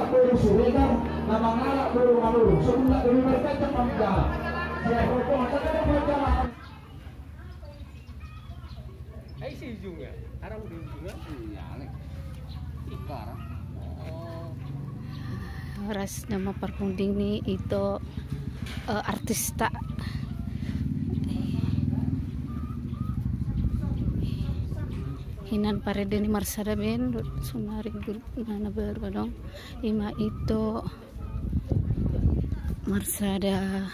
baru suri kan, nama ngalak baru malu. Sebentar dulu mereka cepat jalan. Saya rokok macam mana jalan? Ay si Junga, arang din Junga. Iya, ikar. Ras nama perkunding ni itu artis tak hinan parede ni marsada ben sunari nana baru dong ima itu marsada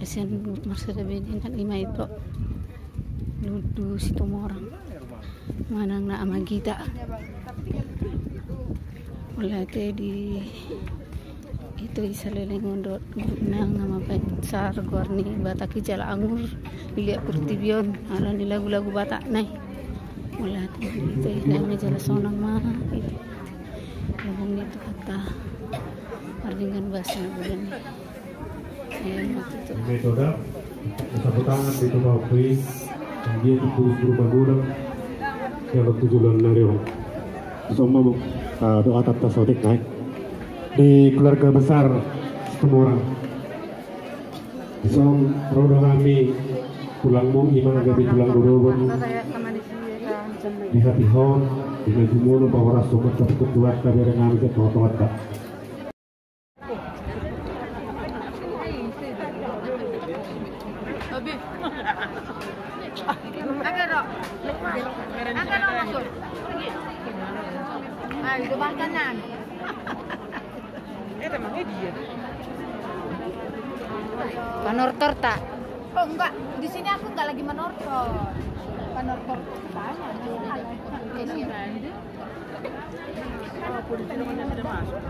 asian marsada ben hinan ima itu ludu situ orang manang na amagita ulate di itu isaleleng undot nang nama pensar gorni bataki jala angur lihat kurtibion alan di lagu-lagu batak nai ulate itu istilahnya jala sonang mah itu ngomong itu kata dengan bahasa bulan metode sapu tangan itu kopi dia itu berubah gudang yang waktu jualan nariong semua doa tata sotik naik di keluarga besar semua orang som rodo kami pulangmu imang gabi pulang dorobon di hati hon di najumuno bahwa sumber tapi ketuat tapi dengan kami ketuat tak itu makanan. Emangnya dia. panortor tak? Oh enggak, di sini aku enggak lagi menortor. Panortor banyak. Kalau polisi namanya sudah masuk.